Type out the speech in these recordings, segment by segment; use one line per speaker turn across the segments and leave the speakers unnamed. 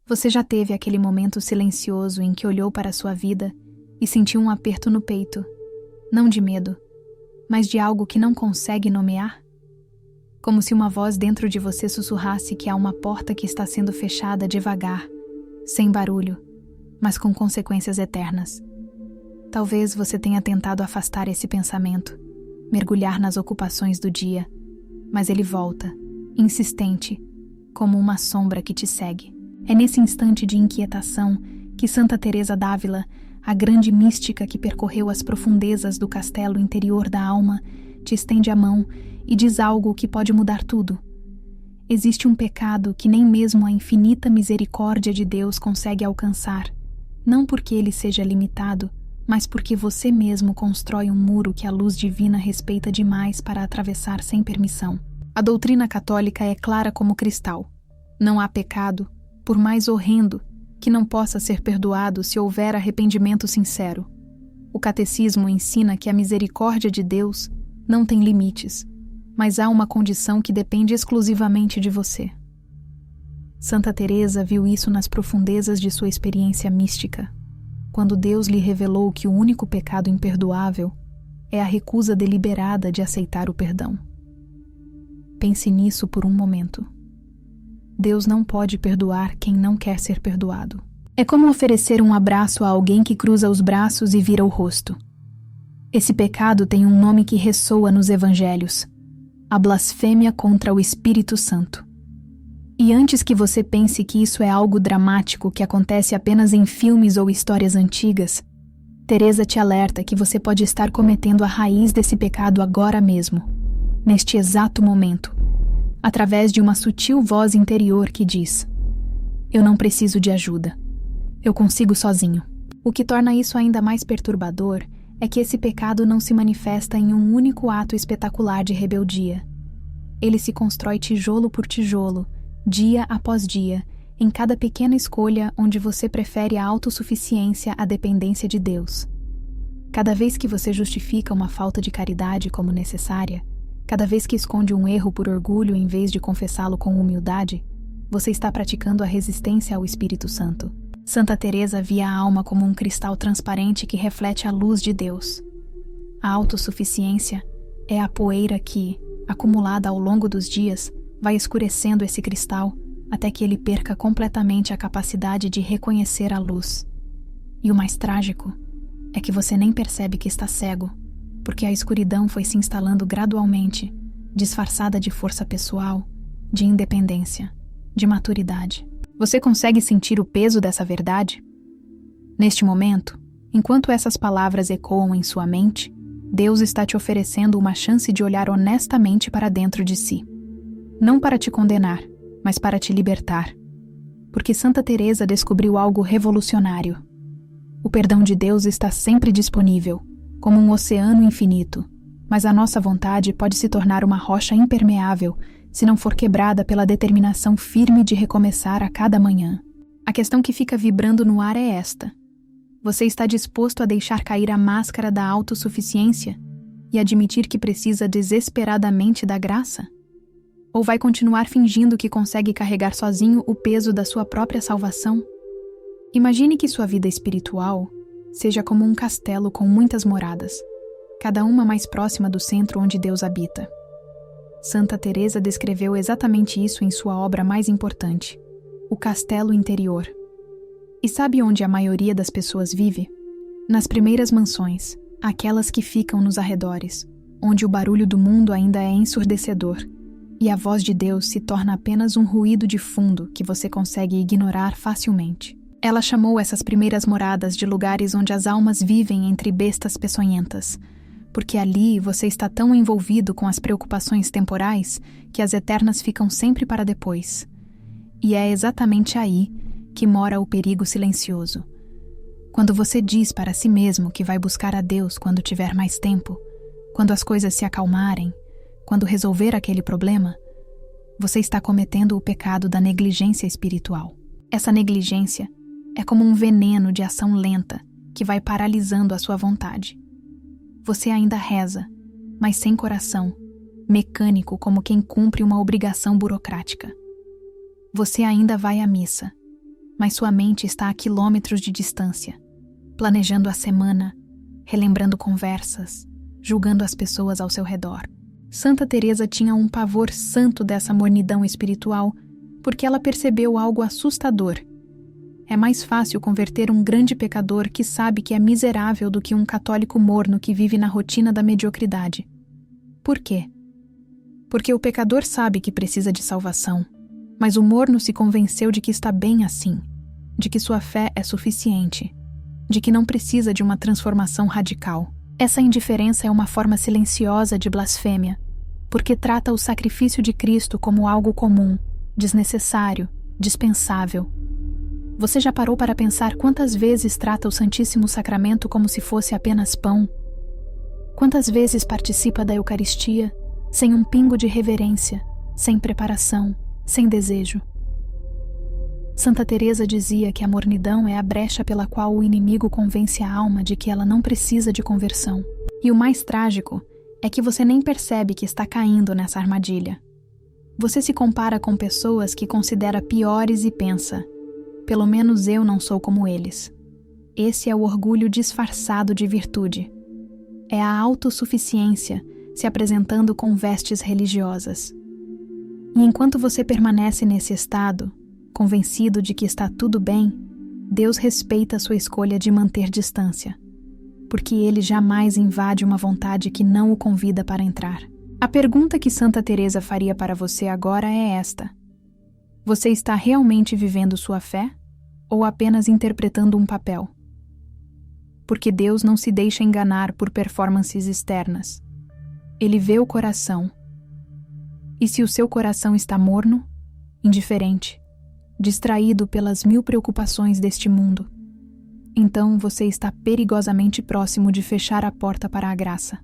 Você já teve aquele momento silencioso em que olhou para a sua vida e sentiu um aperto no peito, não de medo, mas de algo que não consegue nomear? Como se uma voz dentro de você sussurrasse que há uma porta que está sendo fechada devagar, sem barulho, mas com consequências eternas. Talvez você tenha tentado afastar esse pensamento, mergulhar nas ocupações do dia, mas ele volta, insistente, como uma sombra que te segue. É nesse instante de inquietação que Santa Teresa d'Ávila, a grande mística que percorreu as profundezas do castelo interior da alma, te estende a mão e diz algo que pode mudar tudo. Existe um pecado que nem mesmo a infinita misericórdia de Deus consegue alcançar, não porque ele seja limitado, mas porque você mesmo constrói um muro que a luz divina respeita demais para atravessar sem permissão. A doutrina católica é clara como cristal. Não há pecado, por mais horrendo, que não possa ser perdoado se houver arrependimento sincero. O catecismo ensina que a misericórdia de Deus não tem limites, mas há uma condição que depende exclusivamente de você. Santa Teresa viu isso nas profundezas de sua experiência mística, quando Deus lhe revelou que o único pecado imperdoável é a recusa deliberada de aceitar o perdão. Pense nisso por um momento. Deus não pode perdoar quem não quer ser perdoado. É como oferecer um abraço a alguém que cruza os braços e vira o rosto. Esse pecado tem um nome que ressoa nos evangelhos: a blasfêmia contra o Espírito Santo. E antes que você pense que isso é algo dramático que acontece apenas em filmes ou histórias antigas, Teresa te alerta que você pode estar cometendo a raiz desse pecado agora mesmo, neste exato momento, através de uma sutil voz interior que diz: eu não preciso de ajuda, eu consigo sozinho. O que torna isso ainda mais perturbador é que esse pecado não se manifesta em um único ato espetacular de rebeldia. Ele se constrói tijolo por tijolo, dia após dia, em cada pequena escolha onde você prefere a autossuficiência à dependência de Deus. Cada vez que você justifica uma falta de caridade como necessária, cada vez que esconde um erro por orgulho em vez de confessá-lo com humildade, você está praticando a resistência ao Espírito Santo. Santa Teresa via a alma como um cristal transparente que reflete a luz de Deus. A autossuficiência é a poeira que, acumulada ao longo dos dias, vai escurecendo esse cristal até que ele perca completamente a capacidade de reconhecer a luz. E o mais trágico é que você nem percebe que está cego, porque a escuridão foi se instalando gradualmente, disfarçada de força pessoal, de independência, de maturidade. Você consegue sentir o peso dessa verdade? Neste momento, enquanto essas palavras ecoam em sua mente, Deus está te oferecendo uma chance de olhar honestamente para dentro de si. Não para te condenar, mas para te libertar. Porque Santa Teresa descobriu algo revolucionário. O perdão de Deus está sempre disponível, como um oceano infinito, mas a nossa vontade pode se tornar uma rocha impermeável se não for quebrada pela determinação firme de recomeçar a cada manhã. A questão que fica vibrando no ar é esta: você está disposto a deixar cair a máscara da autossuficiência e admitir que precisa desesperadamente da graça? Ou vai continuar fingindo que consegue carregar sozinho o peso da sua própria salvação? Imagine que sua vida espiritual seja como um castelo com muitas moradas, cada uma mais próxima do centro onde Deus habita. Santa Teresa descreveu exatamente isso em sua obra mais importante, O Castelo Interior. E sabe onde a maioria das pessoas vive? Nas primeiras mansões, aquelas que ficam nos arredores, onde o barulho do mundo ainda é ensurdecedor, e a voz de Deus se torna apenas um ruído de fundo que você consegue ignorar facilmente. Ela chamou essas primeiras moradas de lugares onde as almas vivem entre bestas peçonhentas, porque ali você está tão envolvido com as preocupações temporais que as eternas ficam sempre para depois. E é exatamente aí que mora o perigo silencioso. Quando você diz para si mesmo que vai buscar a Deus quando tiver mais tempo, quando as coisas se acalmarem, quando resolver aquele problema, você está cometendo o pecado da negligência espiritual. Essa negligência é como um veneno de ação lenta que vai paralisando a sua vontade. Você ainda reza, mas sem coração, mecânico como quem cumpre uma obrigação burocrática. Você ainda vai à missa, mas sua mente está a quilômetros de distância, planejando a semana, relembrando conversas, julgando as pessoas ao seu redor. Santa Teresa tinha um pavor santo dessa mornidão espiritual, porque ela percebeu algo assustador. É mais fácil converter um grande pecador que sabe que é miserável do que um católico morno que vive na rotina da mediocridade. Por quê? Porque o pecador sabe que precisa de salvação, mas o morno se convenceu de que está bem assim, de que sua fé é suficiente, de que não precisa de uma transformação radical. Essa indiferença é uma forma silenciosa de blasfêmia, porque trata o sacrifício de Cristo como algo comum, desnecessário, dispensável. Você já parou para pensar quantas vezes trata o Santíssimo Sacramento como se fosse apenas pão? Quantas vezes participa da Eucaristia sem um pingo de reverência, sem preparação, sem desejo? Santa Teresa dizia que a mornidão é a brecha pela qual o inimigo convence a alma de que ela não precisa de conversão. E o mais trágico é que você nem percebe que está caindo nessa armadilha. Você se compara com pessoas que considera piores e pensa: pelo menos eu não sou como eles. Esse é o orgulho disfarçado de virtude. É a autossuficiência se apresentando com vestes religiosas. E enquanto você permanece nesse estado, convencido de que está tudo bem, Deus respeita a sua escolha de manter distância, porque Ele jamais invade uma vontade que não o convida para entrar. A pergunta que Santa Teresa faria para você agora é esta: você está realmente vivendo sua fé ou apenas interpretando um papel? Porque Deus não se deixa enganar por performances externas. Ele vê o coração. E se o seu coração está morno, indiferente, distraído pelas 1000 preocupações deste mundo, então você está perigosamente próximo de fechar a porta para a graça.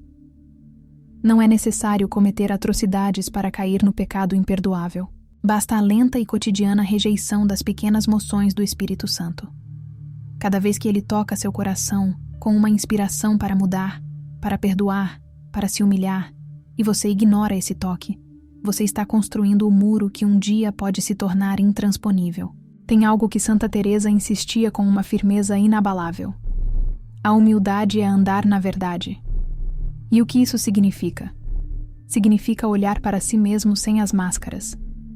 Não é necessário cometer atrocidades para cair no pecado imperdoável. Basta a lenta e cotidiana rejeição das pequenas moções do Espírito Santo. Cada vez que ele toca seu coração com uma inspiração para mudar, para perdoar, para se humilhar, e você ignora esse toque, você está construindo o muro que um dia pode se tornar intransponível. Tem algo que Santa Teresa insistia com uma firmeza inabalável. A humildade é andar na verdade. E o que isso significa? Significa olhar para si mesmo sem as máscaras,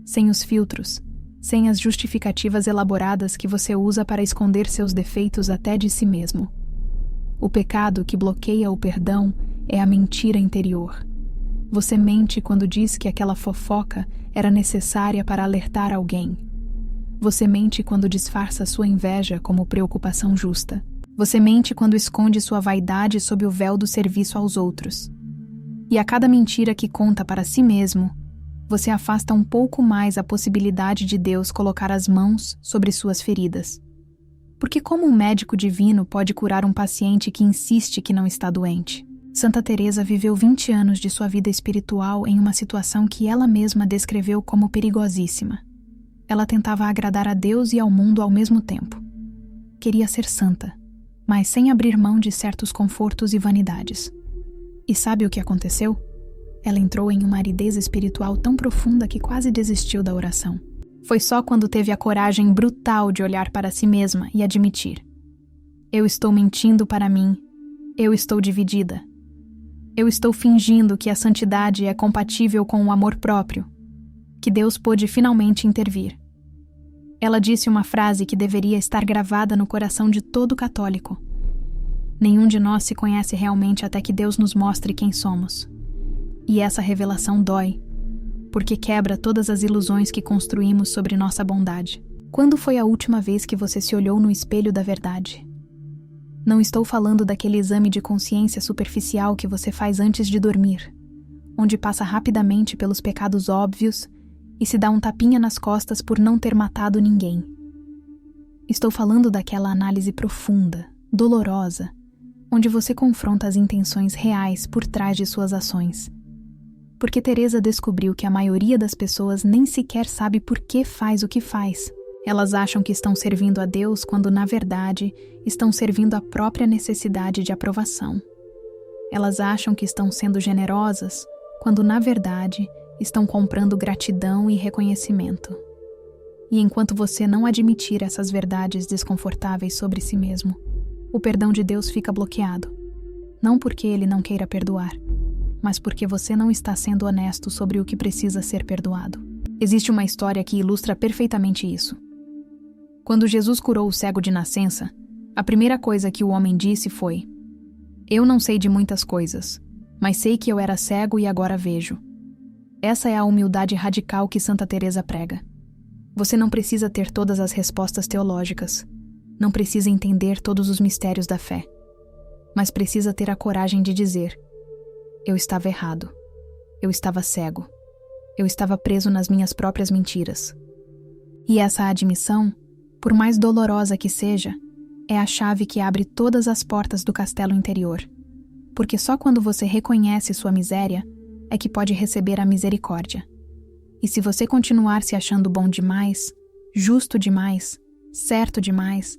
sem os filtros, sem as justificativas elaboradas que você usa para esconder seus defeitos até de si mesmo. O pecado que bloqueia o perdão é a mentira interior. Você mente quando diz que aquela fofoca era necessária para alertar alguém. Você mente quando disfarça sua inveja como preocupação justa. Você mente quando esconde sua vaidade sob o véu do serviço aos outros. E a cada mentira que conta para si mesmo, você afasta um pouco mais a possibilidade de Deus colocar as mãos sobre suas feridas. Porque como um médico divino pode curar um paciente que insiste que não está doente? Santa Teresa viveu 20 anos de sua vida espiritual em uma situação que ela mesma descreveu como perigosíssima. Ela tentava agradar a Deus e ao mundo ao mesmo tempo. Queria ser santa, mas sem abrir mão de certos confortos e vanidades. E sabe o que aconteceu? Ela entrou em uma aridez espiritual tão profunda que quase desistiu da oração. Foi só quando teve a coragem brutal de olhar para si mesma e admitir: eu estou mentindo para mim, eu estou dividida. Eu estou fingindo que a santidade é compatível com o amor próprio, que Deus pôde finalmente intervir. Ela disse uma frase que deveria estar gravada no coração de todo católico: nenhum de nós se conhece realmente até que Deus nos mostre quem somos. E essa revelação dói, porque quebra todas as ilusões que construímos sobre nossa bondade. Quando foi a última vez que você se olhou no espelho da verdade? Não estou falando daquele exame de consciência superficial que você faz antes de dormir, onde passa rapidamente pelos pecados óbvios e se dá um tapinha nas costas por não ter matado ninguém. Estou falando daquela análise profunda, dolorosa, onde você confronta as intenções reais por trás de suas ações. Porque Teresa descobriu que a maioria das pessoas nem sequer sabe por que faz o que faz. Elas acham que estão servindo a Deus quando, na verdade, estão servindo a própria necessidade de aprovação. Elas acham que estão sendo generosas quando, na verdade, estão comprando gratidão e reconhecimento. E enquanto você não admitir essas verdades desconfortáveis sobre si mesmo, o perdão de Deus fica bloqueado. Não porque Ele não queira perdoar, mas porque você não está sendo honesto sobre o que precisa ser perdoado. Existe uma história que ilustra perfeitamente isso. Quando Jesus curou o cego de nascença, a primeira coisa que o homem disse foi: "Eu não sei de muitas coisas, mas sei que eu era cego e agora vejo." Essa é a humildade radical que Santa Teresa prega. Você não precisa ter todas as respostas teológicas, não precisa entender todos os mistérios da fé, mas precisa ter a coragem de dizer: "Eu estava errado, eu estava cego, eu estava preso nas minhas próprias mentiras." E essa admissão, por mais dolorosa que seja, é a chave que abre todas as portas do castelo interior, porque só quando você reconhece sua miséria é que pode receber a misericórdia. E se você continuar se achando bom demais, justo demais, certo demais,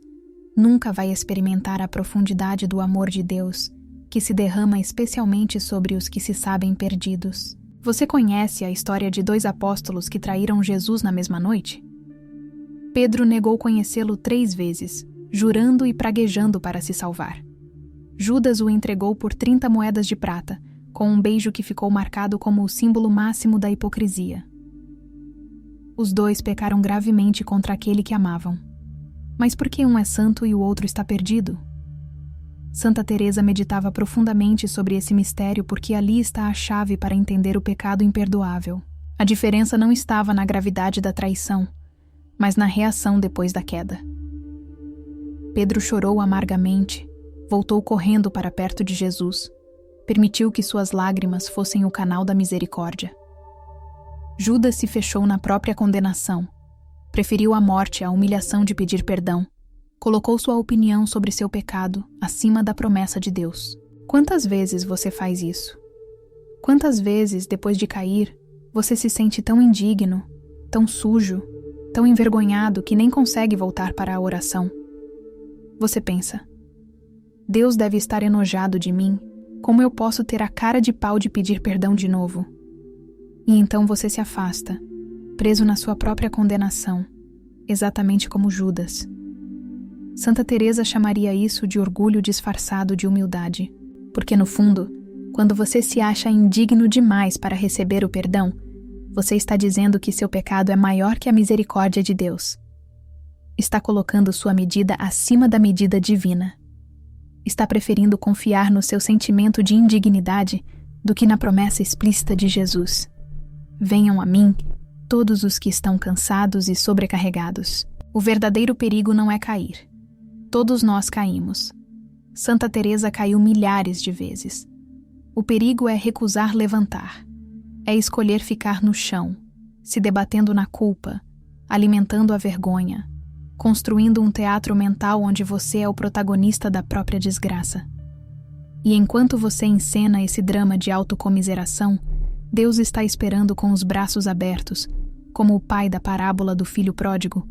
nunca vai experimentar a profundidade do amor de Deus, que se derrama especialmente sobre os que se sabem perdidos. Você conhece a história de 2 apóstolos que traíram Jesus na mesma noite? Pedro negou conhecê-lo 3 vezes, jurando e praguejando para se salvar. Judas o entregou por 30 moedas de prata, com um beijo que ficou marcado como o símbolo máximo da hipocrisia. Os 2 pecaram gravemente contra aquele que amavam. Mas por que um é santo e o outro está perdido? Santa Teresa meditava profundamente sobre esse mistério porque ali está a chave para entender o pecado imperdoável. A diferença não estava na gravidade da traição, mas na reação depois da queda. Pedro chorou amargamente, voltou correndo para perto de Jesus, permitiu que suas lágrimas fossem o canal da misericórdia. Judas se fechou na própria condenação, preferiu a morte à humilhação de pedir perdão, colocou sua opinião sobre seu pecado acima da promessa de Deus. Quantas vezes você faz isso? Quantas vezes, depois de cair, você se sente tão indigno, tão sujo, tão envergonhado que nem consegue voltar para a oração? Você pensa: Deus deve estar enojado de mim, como eu posso ter a cara de pau de pedir perdão de novo? E então você se afasta, preso na sua própria condenação, exatamente como Judas. Santa Teresa chamaria isso de orgulho disfarçado de humildade, porque no fundo, quando você se acha indigno demais para receber o perdão, você está dizendo que seu pecado é maior que a misericórdia de Deus. Está colocando sua medida acima da medida divina. Está preferindo confiar no seu sentimento de indignidade do que na promessa explícita de Jesus: "Venham a mim, todos os que estão cansados e sobrecarregados." O verdadeiro perigo não é cair. Todos nós caímos. Santa Teresa caiu milhares de vezes. O perigo é recusar levantar. É escolher ficar no chão, se debatendo na culpa, alimentando a vergonha, construindo um teatro mental onde você é o protagonista da própria desgraça. E enquanto você encena esse drama de autocomiseração, Deus está esperando com os braços abertos, como o pai da parábola do filho pródigo,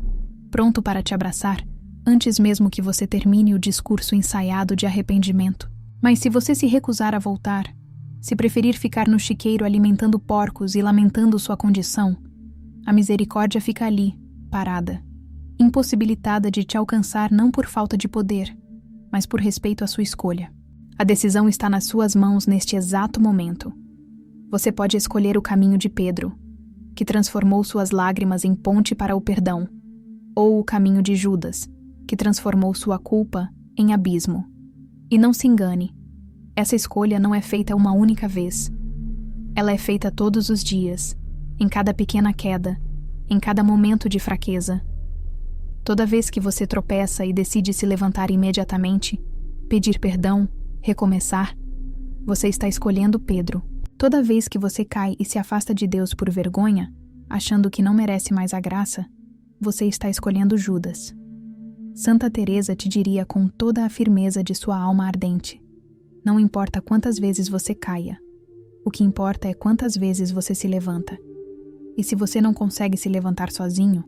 pronto para te abraçar, antes mesmo que você termine o discurso ensaiado de arrependimento. Mas se você se recusar a voltar, se preferir ficar no chiqueiro alimentando porcos e lamentando sua condição, a misericórdia fica ali, parada, impossibilitada de te alcançar não por falta de poder, mas por respeito à sua escolha. A decisão está nas suas mãos neste exato momento. Você pode escolher o caminho de Pedro, que transformou suas lágrimas em ponte para o perdão, ou o caminho de Judas, que transformou sua culpa em abismo. E não se engane, essa escolha não é feita uma única vez. Ela é feita todos os dias, em cada pequena queda, em cada momento de fraqueza. Toda vez que você tropeça e decide se levantar imediatamente, pedir perdão, recomeçar, você está escolhendo Pedro. Toda vez que você cai e se afasta de Deus por vergonha, achando que não merece mais a graça, você está escolhendo Judas. Santa Teresa te diria com toda a firmeza de sua alma ardente: não importa quantas vezes você caia, o que importa é quantas vezes você se levanta. E se você não consegue se levantar sozinho,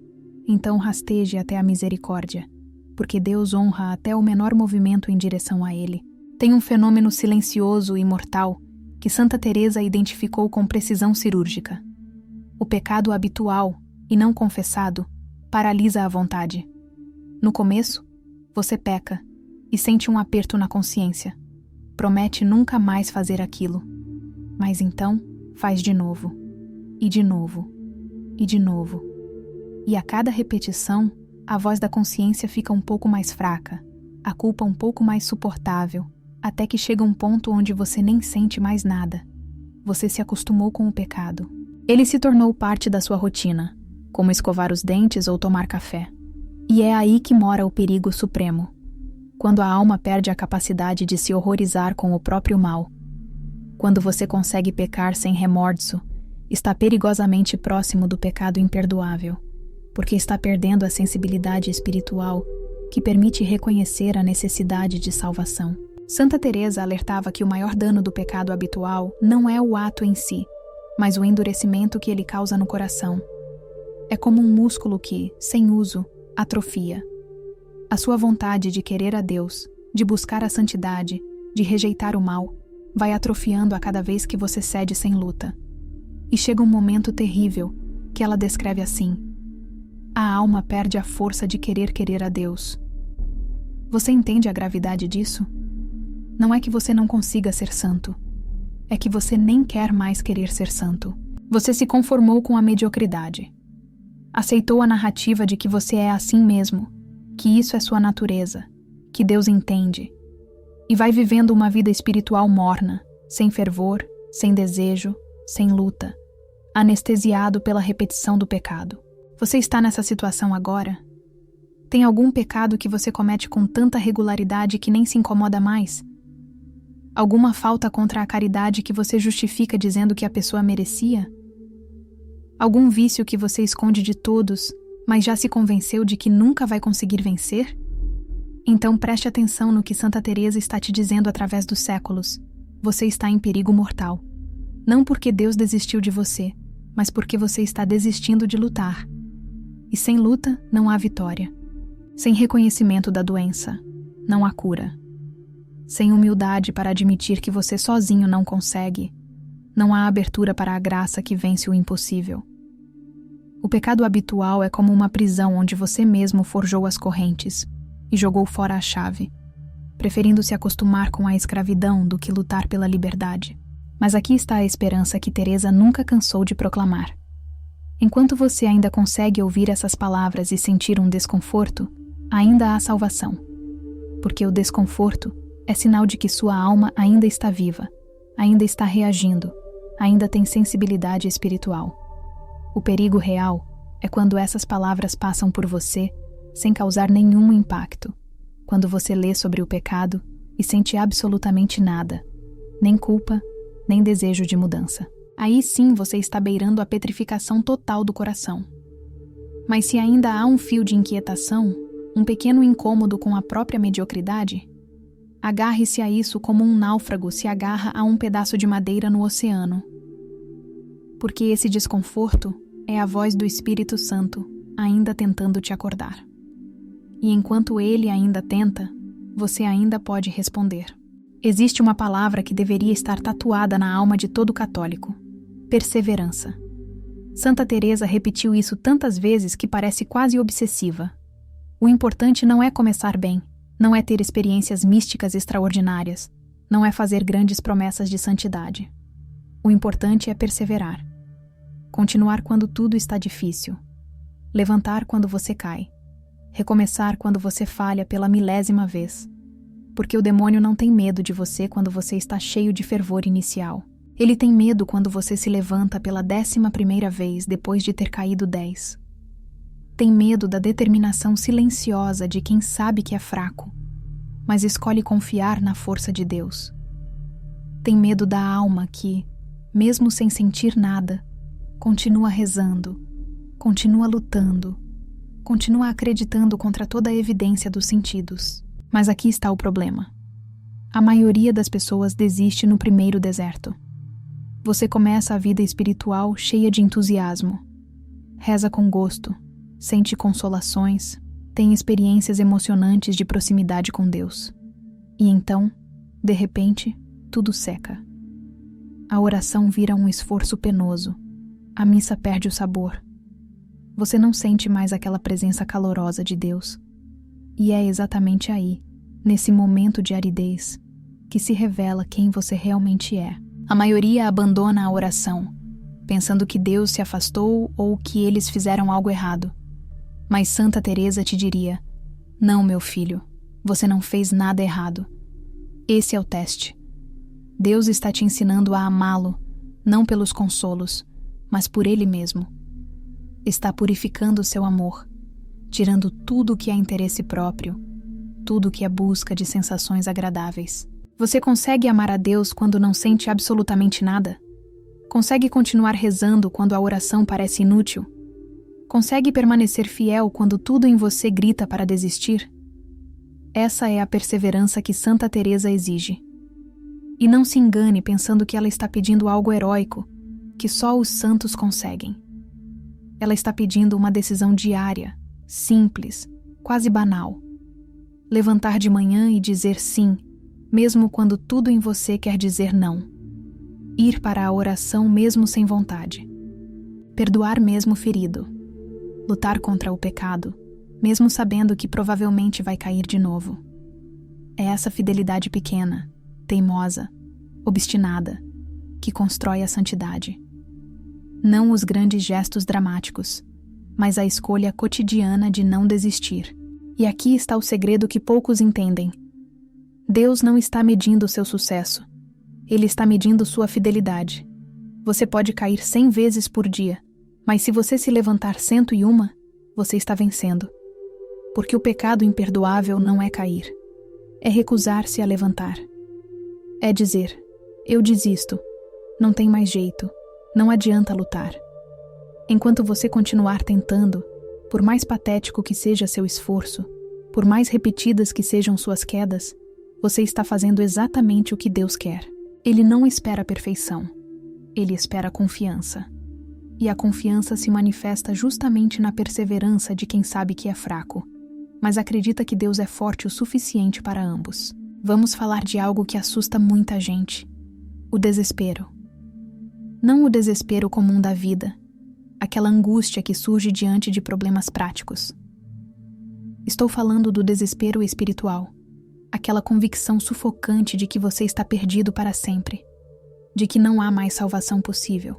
então rasteje até a misericórdia, porque Deus honra até o menor movimento em direção a Ele. Tem um fenômeno silencioso e mortal que Santa Teresa identificou com precisão cirúrgica. O pecado habitual, e não confessado, paralisa a vontade. No começo, você peca e sente um aperto na consciência. Promete nunca mais fazer aquilo. Mas então, faz de novo. E de novo. E de novo. E a cada repetição, a voz da consciência fica um pouco mais fraca, a culpa um pouco mais suportável, até que chega um ponto onde você nem sente mais nada. Você se acostumou com o pecado. Ele se tornou parte da sua rotina, como escovar os dentes ou tomar café. E é aí que mora o perigo supremo. Quando a alma perde a capacidade de se horrorizar com o próprio mal. Quando você consegue pecar sem remorso, está perigosamente próximo do pecado imperdoável, porque está perdendo a sensibilidade espiritual que permite reconhecer a necessidade de salvação. Santa Teresa alertava que o maior dano do pecado habitual não é o ato em si, mas o endurecimento que ele causa no coração. É como um músculo que, sem uso, atrofia. A sua vontade de querer a Deus, de buscar a santidade, de rejeitar o mal, vai atrofiando a cada vez que você cede sem luta. E chega um momento terrível, que ela descreve assim: a alma perde a força de querer a Deus. Você entende a gravidade disso? Não é que você não consiga ser santo. É que você nem quer mais querer ser santo. Você se conformou com a mediocridade. Aceitou a narrativa de que você é assim mesmo, que isso é sua natureza, que Deus entende. E vai vivendo uma vida espiritual morna, sem fervor, sem desejo, sem luta, anestesiado pela repetição do pecado. Você está nessa situação agora? Tem algum pecado que você comete com tanta regularidade que nem se incomoda mais? Alguma falta contra a caridade que você justifica dizendo que a pessoa merecia? Algum vício que você esconde de todos, mas já se convenceu de que nunca vai conseguir vencer? Então preste atenção no que Santa Teresa está te dizendo através dos séculos. Você está em perigo mortal. Não porque Deus desistiu de você, mas porque você está desistindo de lutar. E sem luta, não há vitória. Sem reconhecimento da doença, não há cura. Sem humildade para admitir que você sozinho não consegue, não há abertura para a graça que vence o impossível. O pecado habitual é como uma prisão onde você mesmo forjou as correntes e jogou fora a chave, preferindo se acostumar com a escravidão do que lutar pela liberdade. Mas aqui está a esperança que Teresa nunca cansou de proclamar. Enquanto você ainda consegue ouvir essas palavras e sentir um desconforto, ainda há salvação. Porque o desconforto é sinal de que sua alma ainda está viva, ainda está reagindo, ainda tem sensibilidade espiritual. O perigo real é quando essas palavras passam por você sem causar nenhum impacto, quando você lê sobre o pecado e sente absolutamente nada, nem culpa, nem desejo de mudança. Aí sim você está beirando a petrificação total do coração. Mas se ainda há um fio de inquietação, um pequeno incômodo com a própria mediocridade, agarre-se a isso como um náufrago se agarra a um pedaço de madeira no oceano. Porque esse desconforto é a voz do Espírito Santo ainda tentando te acordar. E enquanto ele ainda tenta, você ainda pode responder. Existe uma palavra que deveria estar tatuada na alma de todo católico: perseverança. Santa Teresa repetiu isso tantas vezes que parece quase obsessiva. O importante não é começar bem, não é ter experiências místicas extraordinárias, não é fazer grandes promessas de santidade. O importante é perseverar. Continuar quando tudo está difícil. Levantar quando você cai. Recomeçar quando você falha pela 1000ª vez. Porque o demônio não tem medo de você quando você está cheio de fervor inicial. Ele tem medo quando você se levanta pela 11ª vez depois de ter caído 10. Tem medo da determinação silenciosa de quem sabe que é fraco, mas escolhe confiar na força de Deus. Tem medo da alma que, mesmo sem sentir nada, continua rezando, continua lutando, continua acreditando contra toda a evidência dos sentidos. Mas aqui está o problema. A maioria das pessoas desiste no primeiro deserto. Você começa a vida espiritual cheia de entusiasmo. Reza com gosto, sente consolações, tem experiências emocionantes de proximidade com Deus. E então, de repente, tudo seca. A oração vira um esforço penoso. A missa perde o sabor. Você não sente mais aquela presença calorosa de Deus. E é exatamente aí, nesse momento de aridez, que se revela quem você realmente é. A maioria abandona a oração, pensando que Deus se afastou ou que eles fizeram algo errado. Mas Santa Teresa te diria: não, meu filho, você não fez nada errado. Esse é o teste. Deus está te ensinando a amá-lo, não pelos consolos, mas por Ele mesmo. Está purificando o seu amor, tirando tudo o que é interesse próprio, tudo o que é busca de sensações agradáveis. Você consegue amar a Deus quando não sente absolutamente nada? Consegue continuar rezando quando a oração parece inútil? Consegue permanecer fiel quando tudo em você grita para desistir? Essa é a perseverança que Santa Teresa exige. E não se engane pensando que ela está pedindo algo heróico, que só os santos conseguem. Ela está pedindo uma decisão diária, simples, quase banal. Levantar de manhã e dizer sim, mesmo quando tudo em você quer dizer não. Ir para a oração mesmo sem vontade. Perdoar mesmo ferido. Lutar contra o pecado, mesmo sabendo que provavelmente vai cair de novo. É essa fidelidade pequena, teimosa, obstinada, que constrói a santidade. Não os grandes gestos dramáticos, mas a escolha cotidiana de não desistir. E aqui está o segredo que poucos entendem. Deus não está medindo seu sucesso. Ele está medindo sua fidelidade. Você pode cair 100 vezes por dia, mas se você se levantar 101, você está vencendo. Porque o pecado imperdoável não é cair. É recusar-se a levantar. É dizer: eu desisto. Não tem mais jeito. Não adianta lutar. Enquanto você continuar tentando, por mais patético que seja seu esforço, por mais repetidas que sejam suas quedas, você está fazendo exatamente o que Deus quer. Ele não espera a perfeição. Ele espera a confiança. E a confiança se manifesta justamente na perseverança de quem sabe que é fraco, mas acredita que Deus é forte o suficiente para ambos. Vamos falar de algo que assusta muita gente: o desespero. Não o desespero comum da vida, aquela angústia que surge diante de problemas práticos. Estou falando do desespero espiritual, aquela convicção sufocante de que você está perdido para sempre, de que não há mais salvação possível,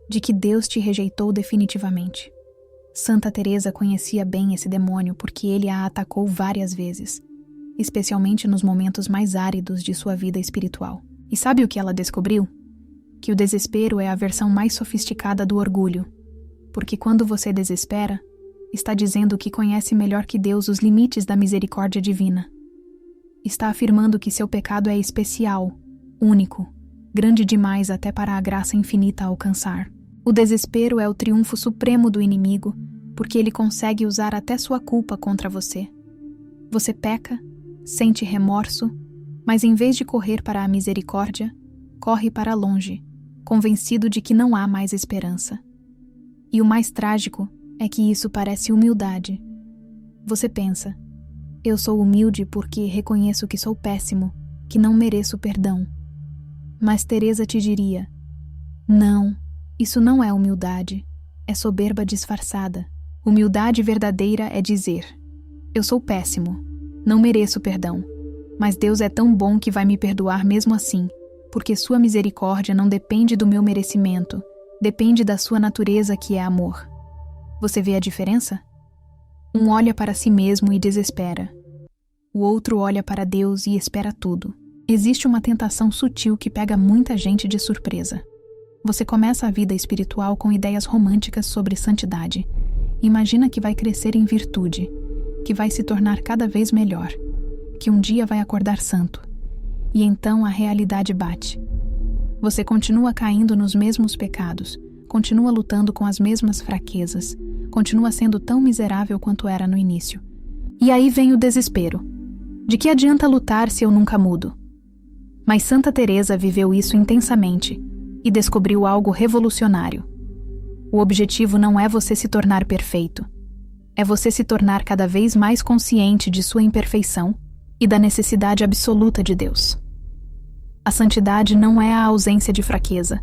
de que Deus te rejeitou definitivamente. Santa Teresa conhecia bem esse demônio porque ele a atacou várias vezes, especialmente nos momentos mais áridos de sua vida espiritual. E sabe o que ela descobriu? Que o desespero é a versão mais sofisticada do orgulho, porque quando você desespera, está dizendo que conhece melhor que Deus os limites da misericórdia divina. Está afirmando que seu pecado é especial, único, grande demais até para a graça infinita alcançar. O desespero é o triunfo supremo do inimigo, porque ele consegue usar até sua culpa contra você. Você peca, sente remorso, mas em vez de correr para a misericórdia, corre para longe, convencido de que não há mais esperança. E o mais trágico é que isso parece humildade. Você pensa: eu sou humilde porque reconheço que sou péssimo, que não mereço perdão. Mas Teresa te diria: não, isso não é humildade, é soberba disfarçada. Humildade verdadeira é dizer: eu sou péssimo, não mereço perdão, mas Deus é tão bom que vai me perdoar mesmo assim, porque sua misericórdia não depende do meu merecimento, depende da sua natureza que é amor. Você vê a diferença? Um olha para si mesmo e desespera. O outro olha para Deus e espera tudo. Existe uma tentação sutil que pega muita gente de surpresa. Você começa a vida espiritual com ideias românticas sobre santidade. Imagina que vai crescer em virtude, que vai se tornar cada vez melhor, que um dia vai acordar santo. E então a realidade bate. Você continua caindo nos mesmos pecados, continua lutando com as mesmas fraquezas, continua sendo tão miserável quanto era no início. E aí vem o desespero. De que adianta lutar se eu nunca mudo? Mas Santa Teresa viveu isso intensamente e descobriu algo revolucionário. O objetivo não é você se tornar perfeito, é você se tornar cada vez mais consciente de sua imperfeição e da necessidade absoluta de Deus. A santidade não é a ausência de fraqueza,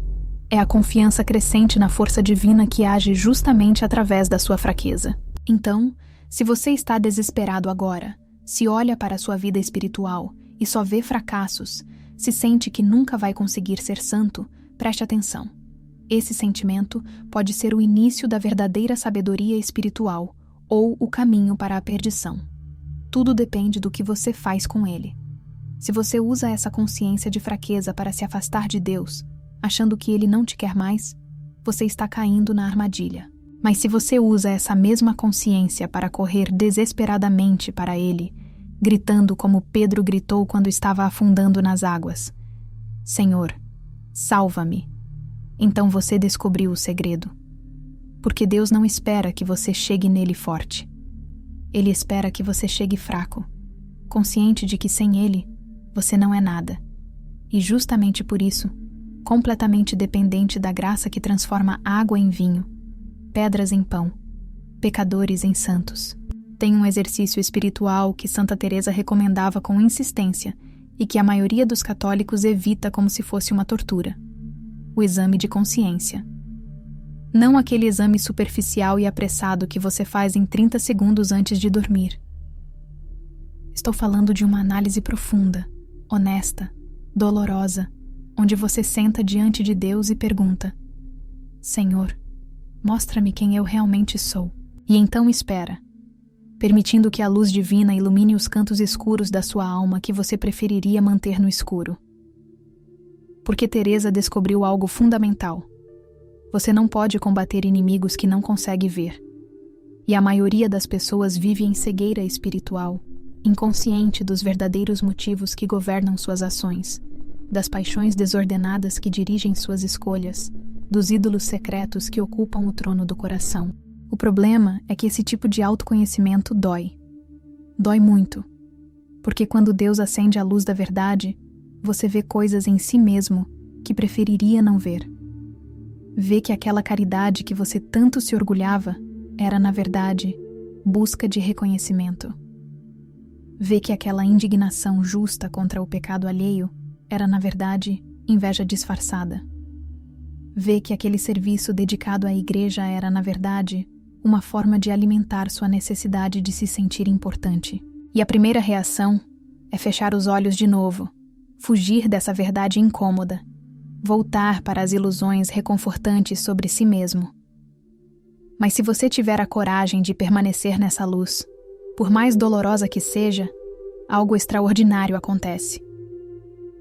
É a confiança crescente na força divina que age justamente através da sua fraqueza. Então, se você está desesperado agora, se olha para a sua vida espiritual e só vê fracassos, se sente que nunca vai conseguir ser santo, preste atenção. Esse sentimento pode ser o início da verdadeira sabedoria espiritual ou o caminho para a perdição. Tudo depende do que você faz com ele. Se você usa essa consciência de fraqueza para se afastar de Deus, achando que ele não te quer mais, você está caindo na armadilha. Mas se você usa essa mesma consciência para correr desesperadamente para ele, gritando como Pedro gritou quando estava afundando nas águas: Senhor, salva-me. Então você descobriu o segredo. Porque Deus não espera que você chegue nele forte. Ele espera que você chegue fraco, consciente de que sem ele, você não é nada. E justamente por isso, completamente dependente da graça que transforma água em vinho, pedras em pão, pecadores em santos. Tem um exercício espiritual que Santa Teresa recomendava com insistência e que a maioria dos católicos evita como se fosse uma tortura: o exame de consciência. Não aquele exame superficial e apressado que você faz em 30 segundos antes de dormir. Estou falando de uma análise profunda, honesta, dolorosa, onde você senta diante de Deus e pergunta: Senhor, mostra-me quem eu realmente sou. E então espera, permitindo que a luz divina ilumine os cantos escuros da sua alma que você preferiria manter no escuro. Porque Teresa descobriu algo fundamental. Você não pode combater inimigos que não consegue ver. E a maioria das pessoas vive em cegueira espiritual, inconsciente dos verdadeiros motivos que governam suas ações, das paixões desordenadas que dirigem suas escolhas, dos ídolos secretos que ocupam o trono do coração. O problema é que esse tipo de autoconhecimento dói. Dói muito. Porque quando Deus acende a luz da verdade, você vê coisas em si mesmo que preferiria não ver. Vê que aquela caridade que você tanto se orgulhava era, na verdade, busca de reconhecimento. Vê que aquela indignação justa contra o pecado alheio era, na verdade, inveja disfarçada. Vê que aquele serviço dedicado à igreja era, na verdade, uma forma de alimentar sua necessidade de se sentir importante. E a primeira reação é fechar os olhos de novo, fugir dessa verdade incômoda, voltar para as ilusões reconfortantes sobre si mesmo. Mas se você tiver a coragem de permanecer nessa luz, por mais dolorosa que seja, algo extraordinário acontece.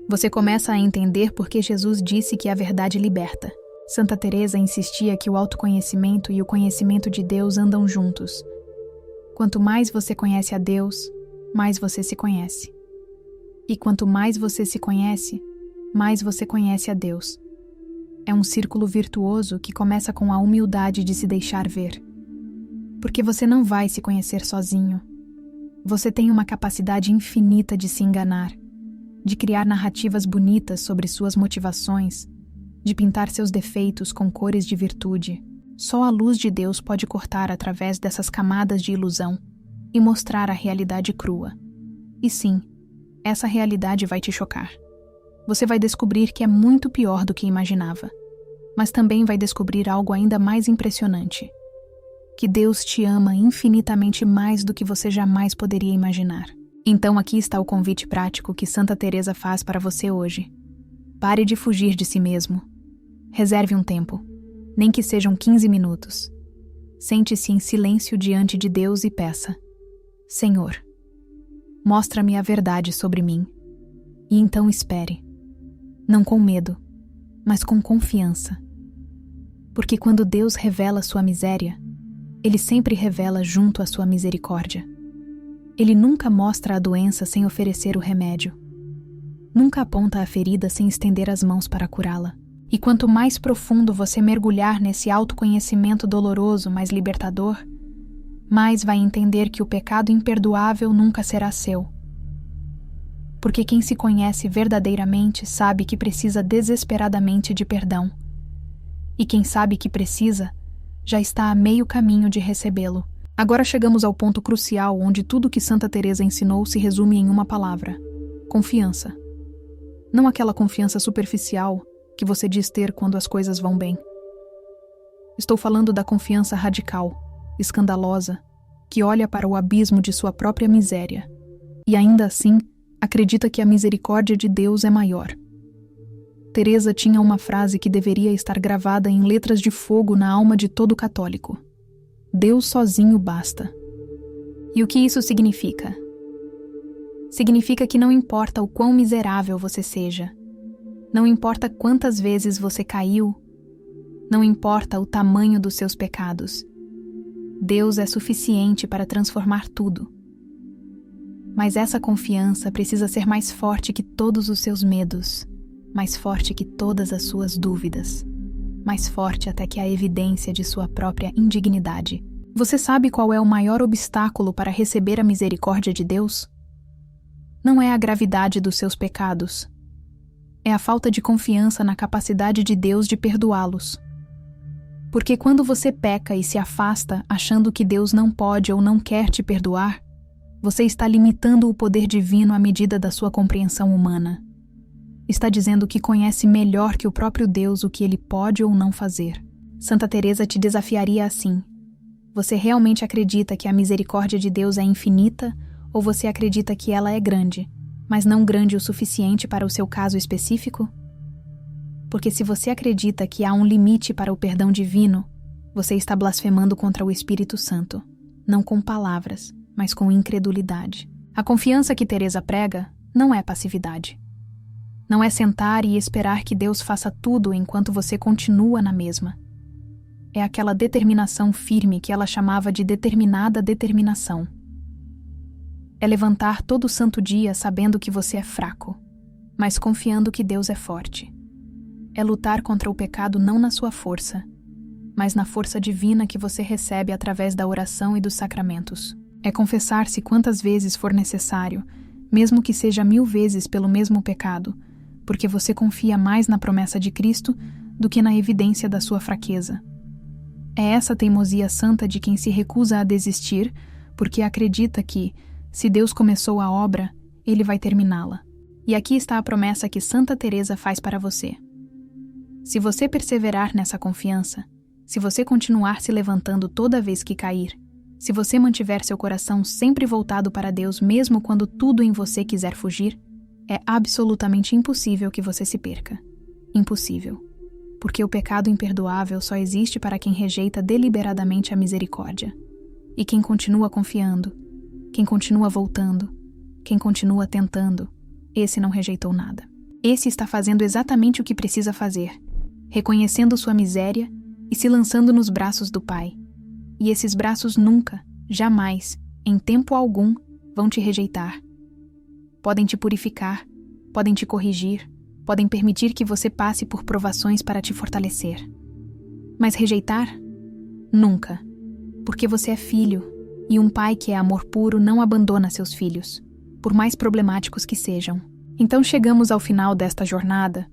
Você começa a entender por que Jesus disse que a verdade liberta. Santa Teresa insistia que o autoconhecimento e o conhecimento de Deus andam juntos. Quanto mais você conhece a Deus, mais você se conhece. E quanto mais você se conhece, mais você conhece a Deus. É um círculo virtuoso que começa com a humildade de se deixar ver. Porque você não vai se conhecer sozinho. Você tem uma capacidade infinita de se enganar, de criar narrativas bonitas sobre suas motivações, de pintar seus defeitos com cores de virtude. Só a luz de Deus pode cortar através dessas camadas de ilusão e mostrar a realidade crua. E sim, essa realidade vai te chocar. Você vai descobrir que é muito pior do que imaginava, mas também vai descobrir algo ainda mais impressionante: que Deus te ama infinitamente mais do que você jamais poderia imaginar. Então aqui está o convite prático que Santa Teresa faz para você hoje. Pare de fugir de si mesmo. Reserve um tempo, nem que sejam 15 minutos. Sente-se em silêncio diante de Deus e peça: Senhor, mostra-me a verdade sobre mim. E então espere. Não com medo, mas com confiança. Porque quando Deus revela sua miséria, Ele sempre revela junto à sua misericórdia. Ele nunca mostra a doença sem oferecer o remédio. Nunca aponta a ferida sem estender as mãos para curá-la. E quanto mais profundo você mergulhar nesse autoconhecimento doloroso, mas libertador, mais vai entender que o pecado imperdoável nunca será seu. Porque quem se conhece verdadeiramente sabe que precisa desesperadamente de perdão. E quem sabe que precisa, já está a meio caminho de recebê-lo. Agora chegamos ao ponto crucial onde tudo que Santa Teresa ensinou se resume em uma palavra: confiança. Não aquela confiança superficial, que você diz ter quando as coisas vão bem. Estou falando da confiança radical, escandalosa, que olha para o abismo de sua própria miséria e ainda assim acredita que a misericórdia de Deus é maior. Teresa tinha uma frase que deveria estar gravada em letras de fogo na alma de todo católico: Deus sozinho basta. E o que isso significa? Significa que não importa o quão miserável você seja, não importa quantas vezes você caiu, não importa o tamanho dos seus pecados, Deus é suficiente para transformar tudo. Mas essa confiança precisa ser mais forte que todos os seus medos, mais forte que todas as suas dúvidas, mais forte até que a evidência de sua própria indignidade. Você sabe qual é o maior obstáculo para receber a misericórdia de Deus? Não é a gravidade dos seus pecados. É a falta de confiança na capacidade de Deus de perdoá-los. Porque quando você peca e se afasta achando que Deus não pode ou não quer te perdoar, você está limitando o poder divino à medida da sua compreensão humana. Está dizendo que conhece melhor que o próprio Deus o que ele pode ou não fazer. Santa Teresa te desafiaria assim: você realmente acredita que a misericórdia de Deus é infinita ou você acredita que ela é grande, mas não grande o suficiente para o seu caso específico? Porque se você acredita que há um limite para o perdão divino, você está blasfemando contra o Espírito Santo, não com palavras, mas com incredulidade. A confiança que Teresa prega não é passividade. Não é sentar e esperar que Deus faça tudo enquanto você continua na mesma. É aquela determinação firme que ela chamava de determinada determinação. É levantar todo santo dia sabendo que você é fraco, mas confiando que Deus é forte. É lutar contra o pecado não na sua força, mas na força divina que você recebe através da oração e dos sacramentos. É confessar-se quantas vezes for necessário, mesmo que seja 1000 vezes pelo mesmo pecado, porque você confia mais na promessa de Cristo do que na evidência da sua fraqueza. É essa teimosia santa de quem se recusa a desistir, porque acredita que, se Deus começou a obra, Ele vai terminá-la. E aqui está a promessa que Santa Teresa faz para você. Se você perseverar nessa confiança, se você continuar se levantando toda vez que cair, se você mantiver seu coração sempre voltado para Deus mesmo quando tudo em você quiser fugir, é absolutamente impossível que você se perca. Impossível. Porque o pecado imperdoável só existe para quem rejeita deliberadamente a misericórdia. E quem continua confiando, quem continua voltando, quem continua tentando, esse não rejeitou nada. Esse está fazendo exatamente o que precisa fazer, reconhecendo sua miséria e se lançando nos braços do Pai. E esses braços nunca, jamais, em tempo algum, vão te rejeitar. Podem te purificar, podem te corrigir, podem permitir que você passe por provações para te fortalecer. Mas rejeitar? Nunca. Porque você é filho, e um pai que é amor puro não abandona seus filhos, por mais problemáticos que sejam. Então chegamos ao final desta jornada,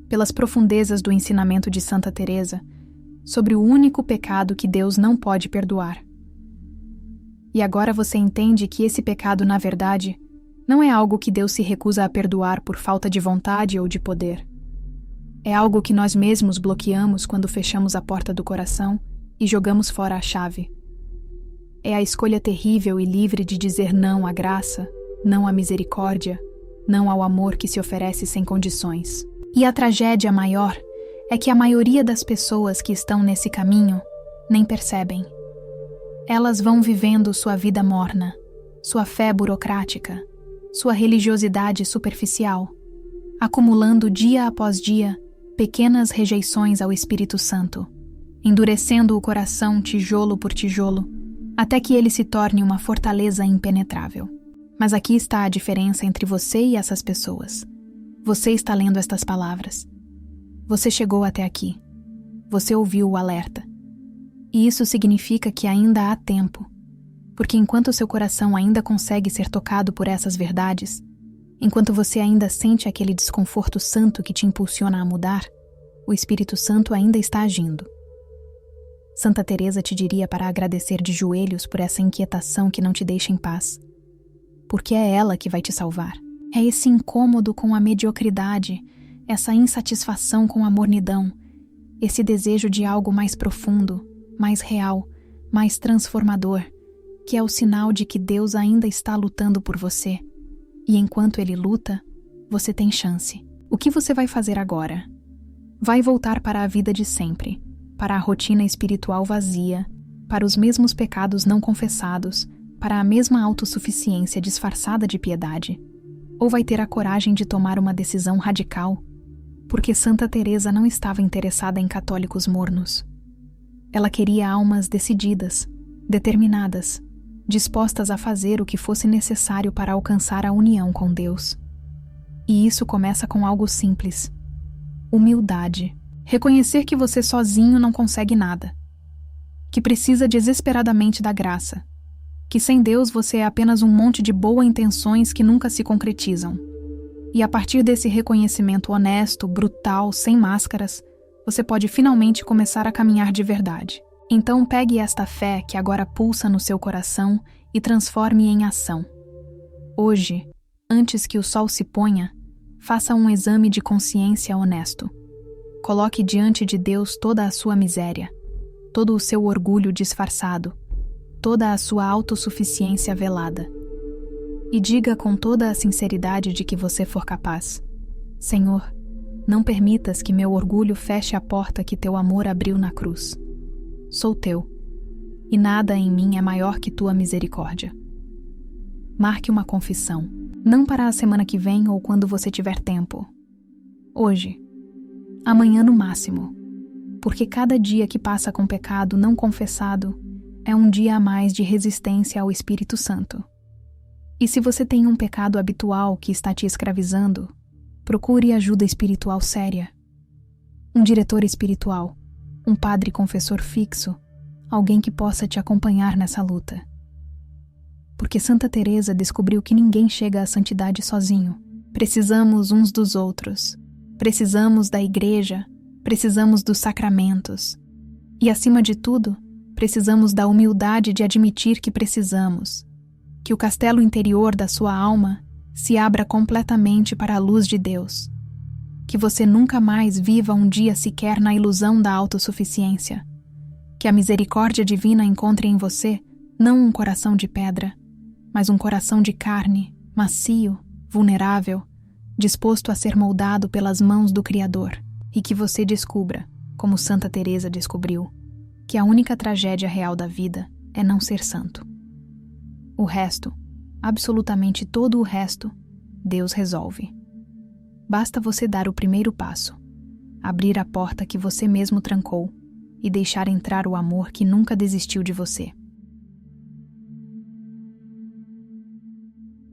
pelas profundezas do ensinamento de Santa Teresa, sobre o único pecado que Deus não pode perdoar. E agora você entende que esse pecado, na verdade, não é algo que Deus se recusa a perdoar por falta de vontade ou de poder. É algo que nós mesmos bloqueamos quando fechamos a porta do coração e jogamos fora a chave. É a escolha terrível e livre de dizer não à graça, não à misericórdia, não ao amor que se oferece sem condições. E a tragédia maior é que a maioria das pessoas que estão nesse caminho nem percebem. Elas vão vivendo sua vida morna, sua fé burocrática, sua religiosidade superficial, acumulando dia após dia pequenas rejeições ao Espírito Santo, endurecendo o coração tijolo por tijolo, até que ele se torne uma fortaleza impenetrável. Mas aqui está a diferença entre você e essas pessoas. Você está lendo estas palavras. Você chegou até aqui. Você ouviu o alerta. E isso significa que ainda há tempo. Porque enquanto seu coração ainda consegue ser tocado por essas verdades, enquanto você ainda sente aquele desconforto santo que te impulsiona a mudar, o Espírito Santo ainda está agindo. Santa Teresa te diria para agradecer de joelhos por essa inquietação que não te deixa em paz. Porque é ela que vai te salvar. É esse incômodo com a mediocridade, essa insatisfação com a mornidão, esse desejo de algo mais profundo, mais real, mais transformador, que é o sinal de que Deus ainda está lutando por você. E enquanto Ele luta, você tem chance. O que você vai fazer agora? Vai voltar para a vida de sempre, para a rotina espiritual vazia, para os mesmos pecados não confessados, para a mesma autossuficiência disfarçada de piedade? Ou vai ter a coragem de tomar uma decisão radical? Porque Santa Teresa não estava interessada em católicos mornos. Ela queria almas decididas, determinadas, dispostas a fazer o que fosse necessário para alcançar a união com Deus. E isso começa com algo simples: humildade. Reconhecer que você sozinho não consegue nada, que precisa desesperadamente da graça, que sem Deus você é apenas um monte de boas intenções que nunca se concretizam. E a partir desse reconhecimento honesto, brutal, sem máscaras, você pode finalmente começar a caminhar de verdade. Então pegue esta fé que agora pulsa no seu coração e transforme em ação. Hoje, antes que o sol se ponha, faça um exame de consciência honesto. Coloque diante de Deus toda a sua miséria, todo o seu orgulho disfarçado, toda a sua autossuficiência velada. E diga com toda a sinceridade de que você for capaz: Senhor, não permitas que meu orgulho feche a porta que teu amor abriu na cruz. Sou teu, e nada em mim é maior que tua misericórdia. Marque uma confissão, não para a semana que vem ou quando você tiver tempo. Hoje. Amanhã no máximo. Porque cada dia que passa com pecado não confessado é um dia a mais de resistência ao Espírito Santo. E se você tem um pecado habitual que está te escravizando, procure ajuda espiritual séria. Um diretor espiritual, um padre confessor fixo, alguém que possa te acompanhar nessa luta. Porque Santa Teresa descobriu que ninguém chega à santidade sozinho. Precisamos uns dos outros. Precisamos da igreja, precisamos dos sacramentos. E, acima de tudo, precisamos da humildade de admitir que precisamos. Que o castelo interior da sua alma se abra completamente para a luz de Deus. Que você nunca mais viva um dia sequer na ilusão da autossuficiência. Que a misericórdia divina encontre em você não um coração de pedra, mas um coração de carne, macio, vulnerável, disposto a ser moldado pelas mãos do Criador, e que você descubra, como Santa Teresa descobriu, que a única tragédia real da vida é não ser santo. O resto, absolutamente todo o resto, Deus resolve. Basta você dar o primeiro passo, abrir a porta que você mesmo trancou e deixar entrar o amor que nunca desistiu de você.